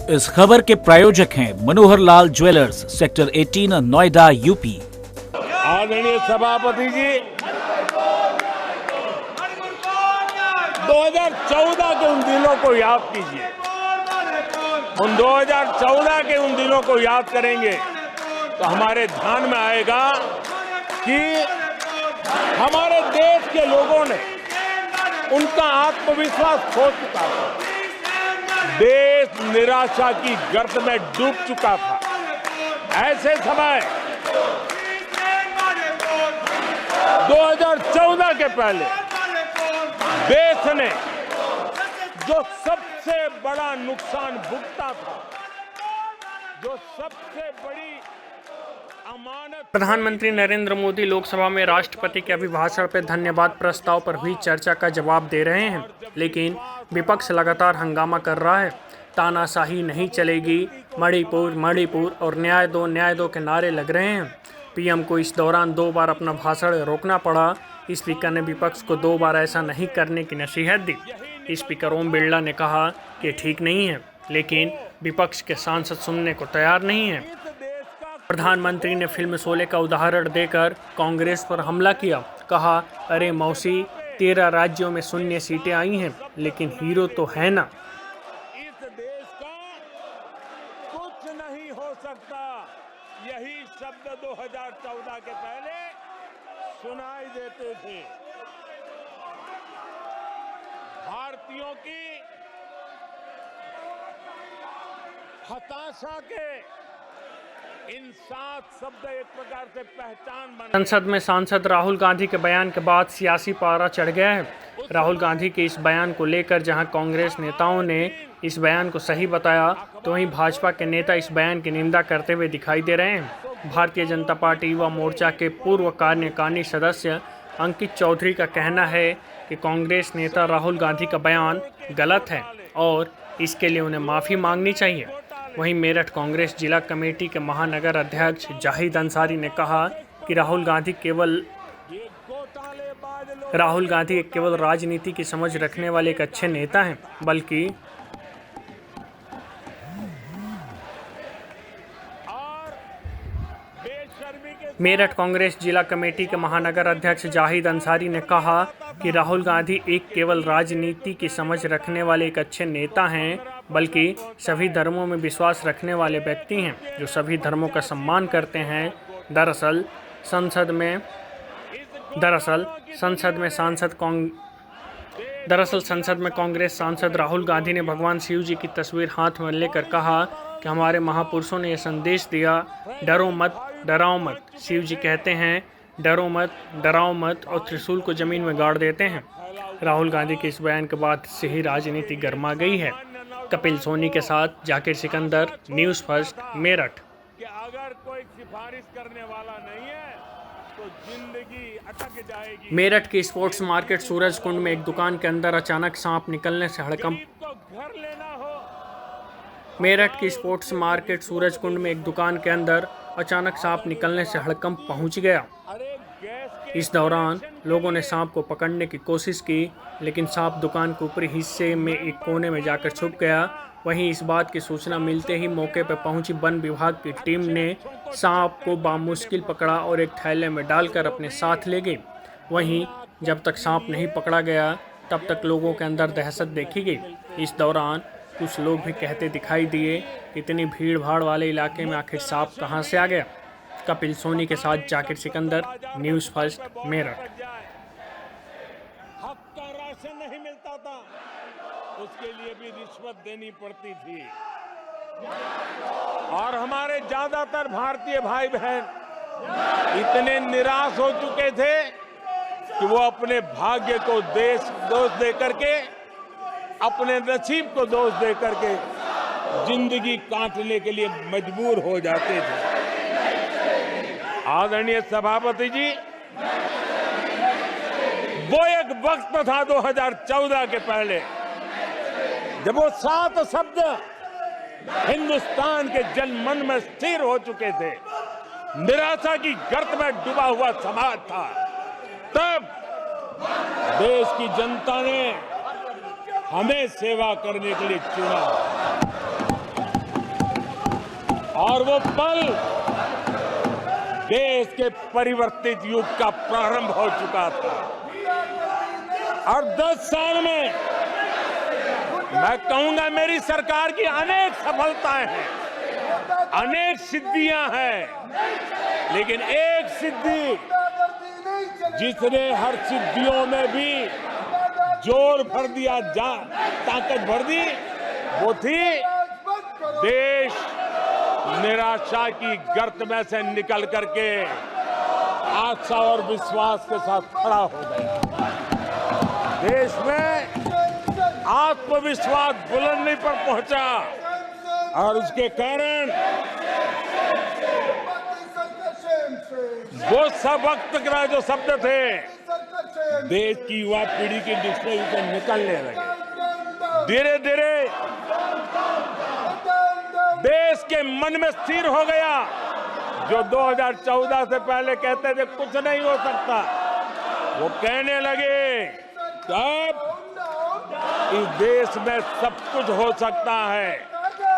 इस खबर के प्रायोजक हैं Manohar Lal jewellers, sector 18, Noida, UP. आदरणीय सभापति जी, 2014 के उन दिनों को याद कीजिए। उन 2014 के उन दिनों को याद करेंगे तो हमारे ध्यान में आएगा कि हमारे देश के लोगों ने उनका आत्मविश्वास खो चुका था। देश निराशा की गर्त में डूब चुका था। ऐसे समय 2014 के पहले देश ने जो सबसे बड़ा नुकसान भुगता था, जो सबसे बड़ी अमानत। प्रधानमंत्री नरेंद्र मोदी लोकसभा में राष्ट्रपति के अभिभाषण पर धन्यवाद प्रस्ताव पर हुई चर्चा का जवाब दे रहे हैं, लेकिन विपक्ष लगातार हंगामा कर रहा है। तानाशाही नहीं चलेगी, मणिपुर और न्याय दो के नारे लग रहे हैं। पीएम को इस दौरान 2 बार अपना भाषण रोकना पड़ा। स्पीकर ने विपक्ष को 2 बार ऐसा नहीं करने की नसीहत दी। स्पीकर ओम बिरला ने कहा कि ठीक नहीं है, लेकिन विपक्ष के सांसद सुनने को तैयार नहीं है। प्रधानमंत्री ने फिल्म शोले का उदाहरण देकर कांग्रेस पर हमला किया। कहा, अरे मौसी, 13 राज्यों में शून्य सीटें आई हैं, लेकिन हीरो तो है ना। इस देश का कुछ नहीं हो सकता, यही शब्द 2014 के पहले सुनाई देते थे। भारतीयों की हताशा के इन 7 शब्द एक प्रकार से पहचान बन। संसद में सांसद राहुल गांधी के बयान के बाद सियासी पारा चढ़ गया है। राहुल गांधी के इस बयान को लेकर जहां कांग्रेस नेताओं ने इस बयान को सही बताया, तो वहीं भाजपा के नेता इस बयान की निंदा करते हुए दिखाई दे रहे हैं। भारतीय जनता पार्टी युवा मोर्चा के पूर्व कार्यकारिणी सदस्य अंकित चौधरी का कहना है कि कांग्रेस नेता राहुल गांधी का बयान गलत है और इसके लिए उन्हें माफ़ी मांगनी चाहिए। वहीं मेरठ कांग्रेस जिला कमेटी के महानगर अध्यक्ष जाहिद अंसारी ने कहा कि राहुल गांधी केवल राजनीति की समझ रखने वाले एक अच्छे नेता हैं, बल्कि मेरठ कांग्रेस जिला कमेटी के महानगर अध्यक्ष जाहिद अंसारी ने कहा कि राहुल गांधी केवल राजनीति की समझ रखने वाले एक अच्छे नेता हैं, बल्कि सभी धर्मों में विश्वास रखने वाले व्यक्ति हैं, जो सभी धर्मों का सम्मान करते हैं। दरअसल संसद में कांग्रेस सांसद राहुल गांधी ने भगवान शिव जी की तस्वीर हाथ में लेकर कहा कि हमारे महापुरुषों ने यह संदेश दिया, डरो मत, डराओ मत। शिव जी कहते हैं, डरो मत, डराओ मत, और त्रिशूल को जमीन में गाड़ देते हैं। राहुल गांधी के इस बयान के बाद से ही राजनीति गर्मा गई है। कपिल सोनी के साथ जाकिर सिकंदर, न्यूज़ फर्स्ट, मेरठ। कि अगर कोई सिफारिश करने वाला नहीं है तो जिंदगी अटक जाएगी। मेरठ के स्पोर्ट्स मार्केट सूरजकुंड में एक दुकान के अंदर अचानक सांप निकलने से हड़कंप। घर लेना हो। मेरठ की स्पोर्ट्स मार्केट सूरजकुंड में एक दुकान के अंदर अचानक सांप निकलने से हड़कंप पहुंच गया। इस दौरान लोगों ने सांप को पकड़ने की कोशिश की, लेकिन सांप दुकान के ऊपरी हिस्से में एक कोने में जाकर छुप गया। वहीं इस बात की सूचना मिलते ही मौके पर पहुंची वन विभाग की टीम ने सांप को बामुश्किल पकड़ा और एक थैले में डालकर अपने साथ ले गई। वहीं जब तक सांप नहीं पकड़ा गया, तब तक लोगों के अंदर दहशत देखी गई। इस दौरान कुछ लोग भी कहते दिखाई दिए, इतनी भीड़ भाड़ वाले इलाके में आखिर सांप कहां से आ गया। कपिल सोनी के साथ जाकिर सिकंदर, न्यूज़ फर्स्ट, मेरठ। हक का राशन नहीं मिलता था, उसके लिए भी रिश्वत देनी पड़ती थी। और हमारे ज्यादातर भारतीय भाई बहन इतने निराश हो चुके थे कि वो अपने भाग्य को दोष दे करके, अपने नसीब को दोष दे करके जिंदगी काटने के लिए मजबूर हो जाते थे। आदरणीय सभापति जी, वो एक वक्त था 2014 के पहले, जब वो 7 शब्द हिंदुस्तान के जनमन में स्थिर हो चुके थे। निराशा की गर्त में डूबा हुआ समाज था। तब देश की जनता ने हमें सेवा करने के लिए चुना। और वो पल देश के परिवर्तित युग का प्रारंभ हो चुका था। और 10 साल में मैं कहूंगा मेरी सरकार की अनेक सफलताएं हैं, अनेक सिद्धियां हैं, लेकिन एक सिद्धि जिसने हर सिद्धियों में भी जोर भर दिया, ताकत भर दी, वो थी देश निराशा की गर्त में से निकल करके आशा और विश्वास के साथ खड़ा हो गया। देश में आत्मविश्वास बुलंदी पर पहुंचा और उसके कारण वो सब वक्त का जो शब्द थे देश की युवा पीढ़ी की डिक्शनरी से निकलने लगे। धीरे धीरे देश के मन में स्थिर हो गया। जो 2014 से पहले कहते थे कुछ नहीं हो सकता, वो कहने लगे अब इस देश में सब कुछ हो सकता है,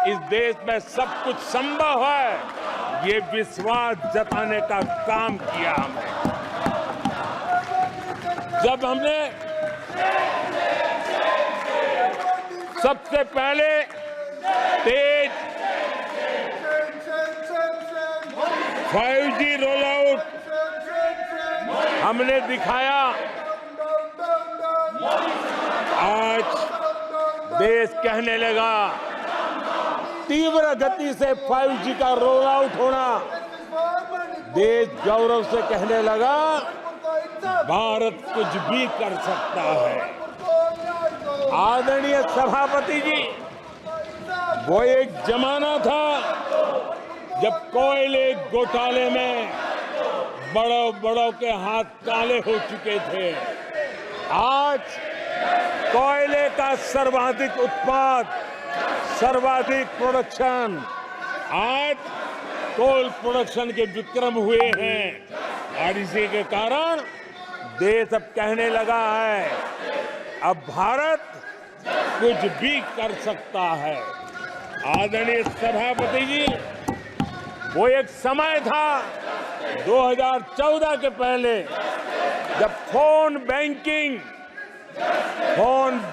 इस देश में सब कुछ संभव है। ये विश्वास जताने का काम किया हमने। जब हमने सबसे पहले तेज 5G रोल आउट हमने दिखाया, आज देश कहने लगा तीव्र गति से 5G का रोल आउट होना। देश गौरव से कहने लगा भारत कुछ भी कर सकता है। आदरणीय सभापति जी, वो एक जमाना था जब कोयले घोटाले में बड़ों बड़ों के हाथ काले हो चुके थे। आज कोयले का सर्वाधिक उत्पाद, सर्वाधिक प्रोडक्शन, आज कोल प्रोडक्शन के विक्रम हुए हैं और इसी के कारण देश अब कहने लगा है अब भारत कुछ भी कर सकता है। आदरणीय सभापति जी, वो एक समय था 2014 के पहले जब फोन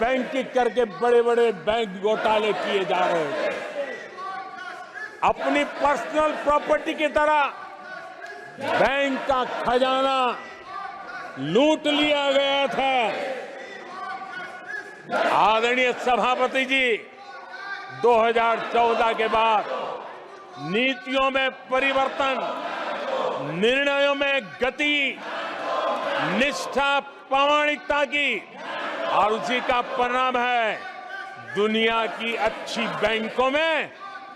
बैंकिंग करके बड़े बड़े बैंक घोटाले किए जा रहे थे। अपनी पर्सनल प्रॉपर्टी की तरह बैंक का खजाना लूट लिया गया था। आदरणीय सभापति जी, 2014 के बाद नीतियों में परिवर्तन, निर्णयों में गति, निष्ठा, प्रामाणिकता की, और उसी का परिणाम है दुनिया की अच्छी बैंकों में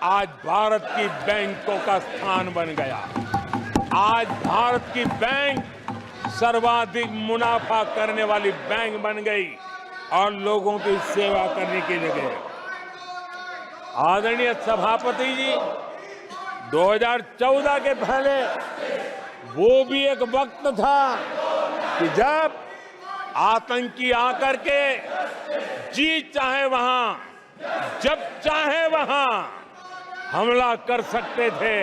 आज भारत की बैंकों का स्थान बन गया। आज भारत की बैंक सर्वाधिक मुनाफा करने वाली बैंक बन गई और लोगों की सेवा करने की जगह। आदरणीय सभापति जी, 2014 के पहले वो भी एक वक्त था कि जब आतंकी आकर के जी चाहे वहां, जब चाहे वहां हमला कर सकते थे।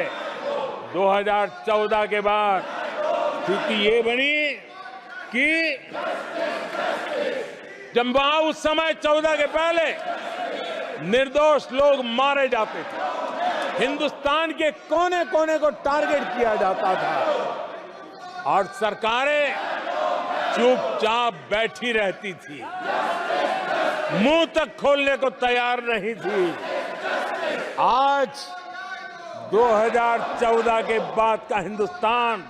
2014 के बाद स्थिति ये बनी कि जब वहां उस समय 14 के पहले निर्दोष लोग मारे जाते थे, हिंदुस्तान के कोने कोने को टारगेट किया जाता था और सरकारें चुपचाप बैठी रहती थी, मुंह तक खोलने को तैयार नहीं थी। आज 2014 के बाद का हिंदुस्तान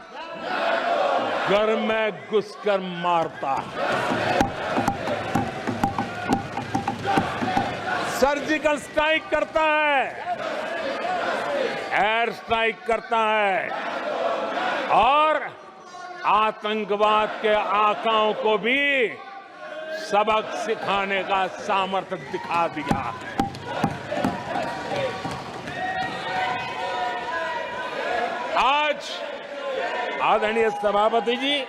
घर में घुसकर मारता है, सर्जिकल स्ट्राइक करता है, एयर स्ट्राइक करता है और आतंकवाद के आकाओं को भी सबक सिखाने का सामर्थ्य दिखा दिया है। आज आदरणीय सभापति जी,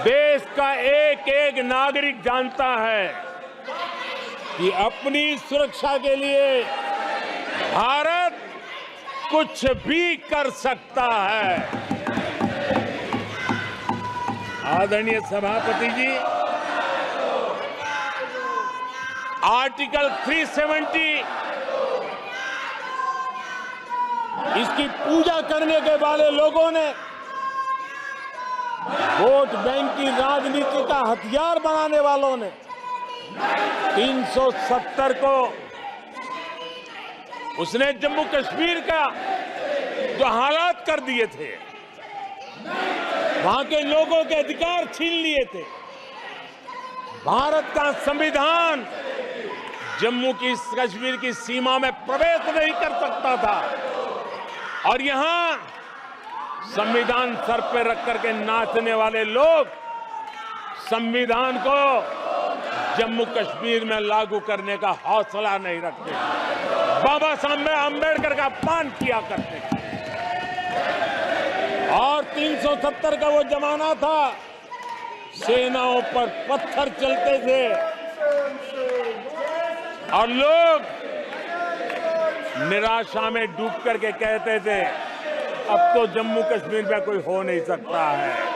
देश का एक एक नागरिक जानता है कि अपनी सुरक्षा के लिए भारत कुछ भी कर सकता है। आदरणीय सभापति जी, आर्टिकल 370 इसकी पूजा करने के वाले लोगों ने वोट बैंक की राजनीति का हथियार बनाने वालों ने 370 को उसने जम्मू कश्मीर का जो हालात कर दिए थे, वहां के लोगों के अधिकार छीन लिए थे। भारत का संविधान जम्मू की कश्मीर की सीमा में प्रवेश नहीं कर सकता था और यहां संविधान सर पे रख करके नाचने वाले लोग संविधान को जम्मू कश्मीर में लागू करने का हौसला नहीं रखते, बाबा साहब अम्बेडकर का अपमान किया करते थे। और 370 का वो जमाना था, सेनाओं पर पत्थर चलते थे और लोग निराशा में डूब करके कहते थे अब तो जम्मू कश्मीर में कोई हो नहीं सकता है।